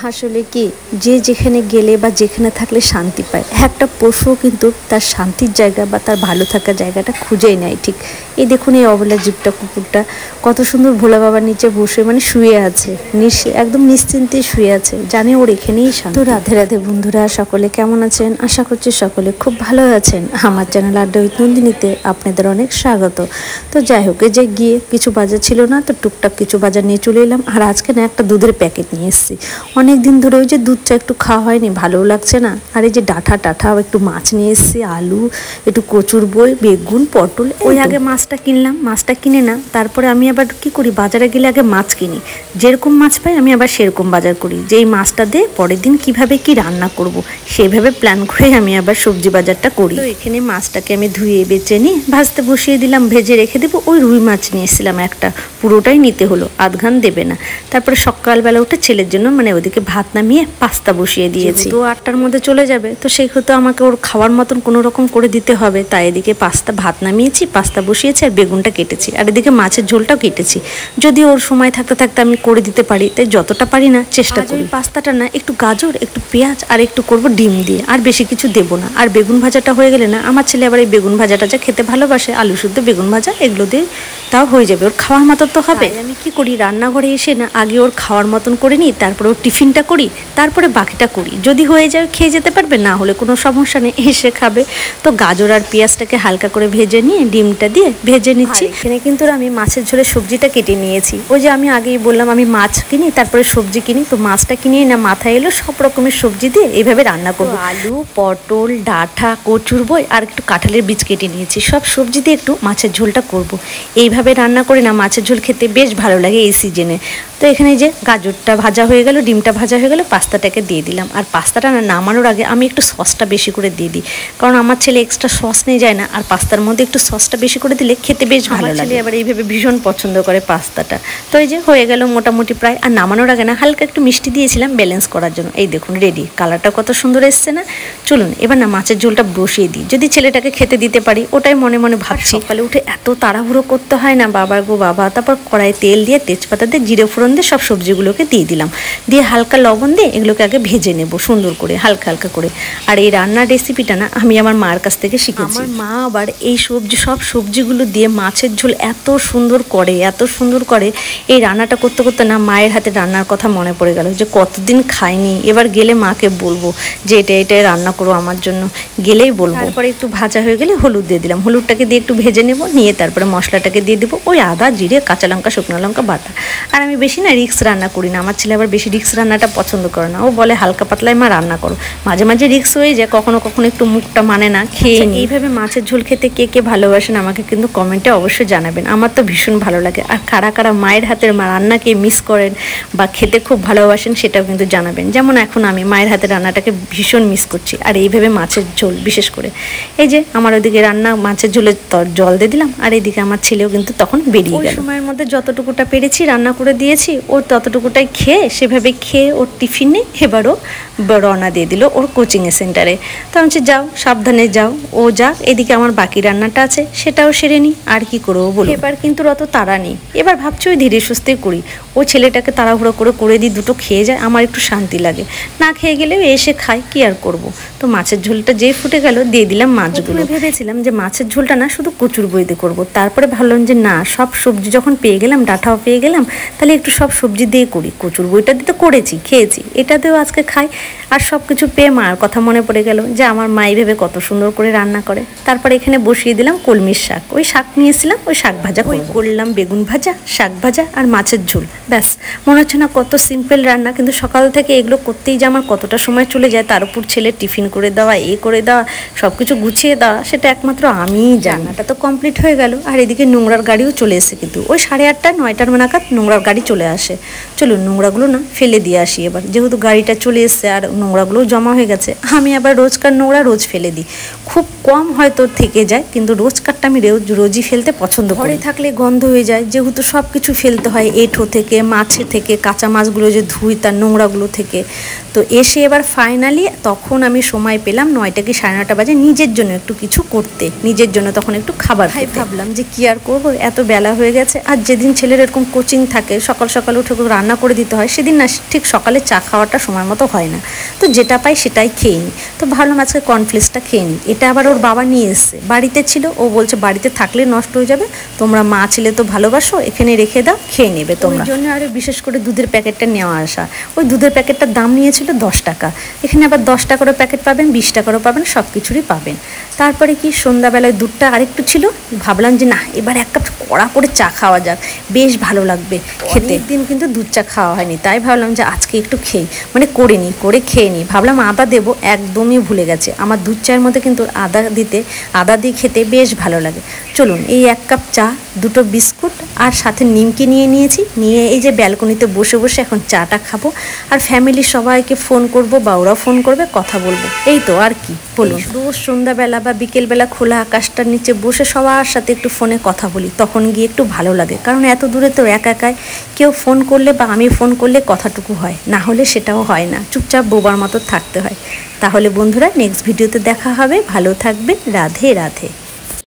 আসলে কি যে যেখানে গেলে বা যেখানে থাকলে শান্তি পায়, একটা পশুও কিন্তু তার শান্তির জায়গা বা তার ভালো থাকার জায়গাটা খুঁজেই নেয়। ঠিক এই দেখুন, এই অবলা জীবটা, কুকুরটা কত সুন্দর ভোলা বাবার নিচে বসে মানে শুয়ে আছে, একদম নিশ্চিন্তে শুয়ে আছে, জানে ওর এখানেই শান্তি। তো রাধে রাধে বন্ধুরা, সকলে কেমন আছেন? আশা করছি সকলে খুব ভালো আছেন। আমার চ্যানেল আড্ডা উইথ নন্দিনীতে আপনাদের অনেক স্বাগত। তো যাই হোক, এই যে গিয়ে কিছু বাজার ছিল না, তো টুকটাক কিছু বাজার নিয়ে চলে এলাম। আর আজকে না একটা দুধের প্যাকেট নিয়ে এসেছি। অনেক দিন ধরে ওই যে দুধটা একটু খাওয়া হয়নি, ভালোও লাগছে না। আর এই যে ডাঁটা একটু মাছ নিয়ে এসেছি, আলু, একটু কচুর বই, বেগুন, পটল। ওই আগে মাছটা কিনলাম, মাছটা কিনে না তারপরে আমি আবার কি করি, বাজারে গেলে আগে মাছ কিনি। যেরকম মাছ পাই আমি আবার সেরকম বাজার করি, যে এই মাছটা দিয়ে পরের দিন কিভাবে কি রান্না করব সেইভাবে প্ল্যান করে আমি আবার সবজি বাজারটা করি। তো এখানে মাছটাকে আমি ধুয়ে বেছে নিয়ে ভাজতে বসিয়ে দিলাম, ভেজে রেখে দেবো। ওই রুই মাছ নিয়ে এসেছিলাম একটা, পুরোটাই নিতে হলো, আধঘান দেবে না। তারপরে সকালবেলা উঠে ছেলের জন্য মানে ওদিকে ভাত নামিয়ে পাস্তা বসিয়ে দিয়েছি। তো 8টার মধ্যে চলে যাবে, তো সেই হতো আমাকে ওর খাওয়ার মতন কোনো রকম করে দিতে হবে। তাই এদিকে ভাত নামিয়েছি, পাস্তা বসিয়েছি, আর বেগুনটা কেটেছি, আর এদিকে মাছের ঝোলটাও কেটেছি। যদি ওর সময় থাকতে থাকতে আমি করে দিতে পারি, তাই যতটা পারি না চেষ্টা করি। পাস্তাটা না একটু গাজর, একটু পেঁয়াজ আর একটু করব ডিম দিয়ে, আর বেশি কিছু দেবো না। আর বেগুন ভাজাটা হয়ে গেলে না, আমার ছেলে আবার এই বেগুন ভাজাটা যা খেতে ভালোবাসে, আলু শুদ্ধ বেগুন ভাজা এগুলো দিয়ে তাও হয়ে যাবে, ওর খাওয়ার মতো তো হবে। আমি কি করি, রান্নাঘরে এসে না আগে ওর খাওয়ার মতন করে নিই, তারপরে ওর টিফিনটা করি, তারপরে বাকিটা করি। যদি হয়ে যায় খেয়ে যেতে পারবে, না হলে কোনো সমস্যা নেই, এসে খাবে। তো গাজর আর পেঁয়াজটাকে হালকা করে ভেজে নিয়ে ডিমটা দিয়ে ভেজে নিচ্ছি। এখানে কিন্তু আমি মাছের ঝোলে সবজিটা কেটে নিয়েছি। ওই যে আমি আগেই বললাম আমি মাছ কিনি তারপরে সবজি কিনি, তো মাছটা কিনেই না মাথায় এলো সব রকমের সবজি দিয়ে এইভাবে রান্না করবো। আলু, পটল, ডাঁটা, কচুর বই আর একটু কাঁঠালের বীজ কেটে নিয়েছি, সব সবজি দিয়ে একটু মাছের ঝোলটা করব। এইভাবে রান্না করে না মাছের ঝোল খেতে বেশ ভালো লাগে এই সিজনে। তো এখানে যে গাজরটা ভাজা হয়ে গেল, ডিমটা ভাজা হয়ে গেল, পাস্তাটাকে দিয়ে দিলাম। আর পাস্তাটা না নামানোর আগে আমি একটু সসটা বেশি করে দিয়ে দিই, কারণ আমার ছেলে এক্সট্রা সস নিয়ে যায় না, আর পাস্তার মধ্যে একটু সসটা বেশি করে দিলে খেতে বেশ ভালো লাগে। আবার এইভাবে ভীষণ পছন্দ করে পাস্তাটা। তো এই যে হয়ে গেল মোটামুটি প্রায়। আর নামানোর আগে না হালকা একটু মিষ্টি দিয়েছিলাম ব্যালেন্স করার জন্য। এই দেখুন রেডি, কালারটা কত সুন্দর এসছে না। চলুন এবার না মাছের ঝোলটা বসিয়ে দিই, যদি ছেলেটাকে খেতে দিতে পারি, ওটাই মনে মনে ভাবছি। সকালে উঠে এত তাড়াহুড়ো করতে হয় না বাবা গো বাবা। তারপর কড়াই তেল দিয়ে, তেজপাতা দিয়ে, জিরে ফোড়ন দিয়ে সব সবজিগুলোকে দিয়ে দিলাম, দিয়ে হালকা লবণ দিয়ে এগুলোকে আগে ভেজে নেব সুন্দর করে, হালকা হালকা করে। আর এই রান্নার রেসিপিটা না আমি আমার মার কাছ থেকে শিখেছি। আমার মা আবার এই সব সবজিগুলো দিয়ে মাছের ঝোল এত সুন্দর করে, এত সুন্দর করে। এই রান্নাটা করতে করতে না মায়ের হাতে রান্নার কথা মনে পড়ে গেল, যে কতদিন খাইনি। এবার গেলে মাকে বলবো যে এটাই রান্না করো আমার জন্য, গেলেই বলবো। তারপরে একটু ভাজা হয়ে গেলে হলুদ দিয়ে দিলাম, হলুদটাকে দিয়ে একটু ভেজে নেব, নিয়ে তারপরে মশলাটাকে দিয়ে দেবো, ওই আদা, জিরে, কাঁচা লঙ্কা, শুকনো লঙ্কা বাটা। আর আমি বেশি না রিক্স রান্না করি না, আমার ছেলে আবার বেশি রিক্স রান্নাটা পছন্দ করে না, ও বলে হালকা পাতলাই মা রান্না করো। মাঝে মাঝে রিক্স হয়ে যায়, কখনো কখনো একটু মুখটা মানে না, খেয়ে এইভাবে মাছের ঝোল খেতে কে কে ভালোবাসেন আমাকে কিন্তু কমেন্টে অবশ্যই জানাবেন। আমার তো ভীষণ ভালো লাগে। আর কারা কারা মায়ের হাতের রান্নাকে মিস করেন বা খেতে খুব ভালোবাসেন সেটাও কিন্তু জানাবেন। যেমন এখন আমি মায়ের হাতের রান্নাটাকে ভীষণ মিস করছি। আর এইভাবে মাছের ঝোল বিশেষ করে, এই যে আমার ওদিকে রান্না মাছের ঝোলে জল দিয়ে দিলাম, আর এইদিকে আমার ছেলেও কিন্তু তখন বেরিয়ে গেল। সময়ের মধ্যে যতটুকুটা পেরেছি রান্না করে দিয়েছি, ওর ততটুকুটাই খেয়ে সেভাবে খেয়ে ওর টিফিনে এবারও রওনা দিয়ে দিল ওর কোচিংয়ের সেন্টারে। তো আমি বলছি যাও, সাবধানে যাও, ও যাক, এদিকে আমার বাকি রান্নাটা আছে সেটাও সেরে নিই। আর কি করবো বলো, এবার কিন্তু অত তাড়া নেই, এবার ভাবছি ওই ধীরে সুস্থে করি। ও ছেলেটাকে তাড়াহুড়ো করে দিই, দুটো খেয়ে যায়, আমার একটু শান্তি লাগে। না খেয়ে গেলেও এসে খাই, কি আর করব। তো মাছের ঝোলটা যেই ফুটে গেল দিয়ে দিলাম মাছগুলো। ভেবেছিলাম যে মাছের ঝোলটা না শুধু কচুর বইতে করবো, তারপরে ভাবলাম যে না, সব সবজি যখন পেয়ে গেলাম, ডাঁটাও পেয়ে গেলাম, তাহলে একটু সব সবজি দিয়ে করি। কচুর বইটা দিয়ে তো করেছি, খেয়েছি, এটাতেও আজকে খাই। আর সব কিছু পেয়ে মার কথা মনে পড়ে গেল, যে আমার মা এইভাবে কত সুন্দর করে রান্না করে। তারপরে এখানে বসিয়ে দিলাম কলমির শাক, ওই শাক নিয়েছিলাম, ওই শাক ভাজা করলাম, বেগুন ভাজা, শাক ভাজা আর মাছের ঝোল, ব্যাস। মনে হচ্ছে না কত সিম্পল রান্না, কিন্তু সকাল থেকে এগুলো করতেই যে আমার কতটা সময় চলে যায়, তার উপর ছেলে টিফিন করে দেওয়া, করে দেওয়া, সব কিছু গুছিয়ে দেওয়া, সেটা একমাত্র আমিই জানি। রান্নাটা তো কমপ্লিট হয়ে গেল। আর এদিকে নোংরার গাড়িও চলে এসে, কিন্তু ওই 8:30 9টার নাগাদ নোংরার গাড়ি চলে আসে। চলুন নোংরাগুলো না ফেলে দিয়ে আসি এবার, যেহেতু গাড়িটা চলে এসছে আর নোংরাগুলো জমা হয়ে গেছে। আমি আবার রোজকার নোংরা রোজ ফেলে দিই, খুব কম হয়তো থেকে যায়, কিন্তু রোজকারটা আমি রোজই ফেলতে পছন্দ করি। ঘরে থাকলে গন্ধ হয়ে যায়, যেহেতু সব কিছু ফেলতে হয়, এঁঠো থেকে, মাছে থেকে, কাঁচা মাছগুলো যে ধুই তার নোংরাগুলো থেকে। তো এসে এবার ফাইনালি তখন আমি সময় পেলাম 9টা কি 9:30 বাজে নিজের জন্য একটু কিছু করতে, নিজের জন্য তখন একটু খাবার খাই। ভাবলাম যে কি আর করবো, এত বেলা হয়ে গেছে। আর যেদিন ছেলের এরকম কোচিং থাকে, সকাল সকাল উঠে রান্না করে দিতে হয়, সেদিন না ঠিক সকালে চা খাওয়াটা সময় মতো হয় না। তো যেটা পাই সেটাই খেয়ে নিই। তো ভাবলাম আজকে কর্নফ্লেক্সটা খেয়ে নিই। এটা আবার ওর বাবা নিয়ে এসছে, বাড়িতে ছিল। ও বলছে বাড়িতে থাকলে নষ্ট হয়ে যাবে, তোমরা মা ছেলে তো ভালোবাসো, এখানে রেখে দাও, খেয়ে নেবে তোমরা। ওই জন্য আরও বিশেষ করে দুধের প্যাকেটটা নেওয়া আসা। ওই দুধের প্যাকেটটার দাম নিয়েছিল 10 টাকা। এখানে আবার 10 টাকারও প্যাকেট পাবেন, 20 টাকারও পাবেন, সব কিছুরই পাবেন। তারপরে কি সন্ধ্যাবেলায় দুধটা আরেকটু ছিল, ভাবলাম যে না এবার এক কাপ কড়া করে চা খাওয়া যাক, বেশ ভালো লাগবে খেতে। একদিন কিন্তু দুধ চা খাওয়া হয়নি, তাই ভাবলাম যে আজকে একটু খেয়ে মানে করে খেয়ে নিই। ভাবলাম আদা দেবো, একদমই ভুলে গেছে। আমার দুধ চায়ের মধ্যে কিন্তু আদা দিয়ে খেতে বেশ ভালো লাগে। চলুন, এই 1 কাপ চা, 2টো বিস্কুট আর সাথে নিমকি নিয়ে নিয়েছি, নিয়ে এই যে ব্যালকনিতে বসে বসে এখন চাটা খাবো। আর ফ্যামিলির সবাইকে ফোন করব বা ওরা ফোন করবে, কথা বলবো, এই তো আর কি। বলুন, রোজ সন্ধ্যাবেলা বা বিকেলবেলা খোলা আকাশটার নিচে বসে সবার সাথে একটু ফোনে কথা বলি, তখন গিয়ে একটু ভালো লাগে। কারণ এত দূরে তো একা একাই, কেউ ফোন করলে বা আমি ফোন করলে কথাটুকু হয়, না হলে সেটাও হয় না, চুপচাপ বোবার মতো থাকতে হয়। তাহলে বন্ধুরা, নেক্সট ভিডিওতে দেখা হবে। ভালো থাকবেন। রাধে রাধে।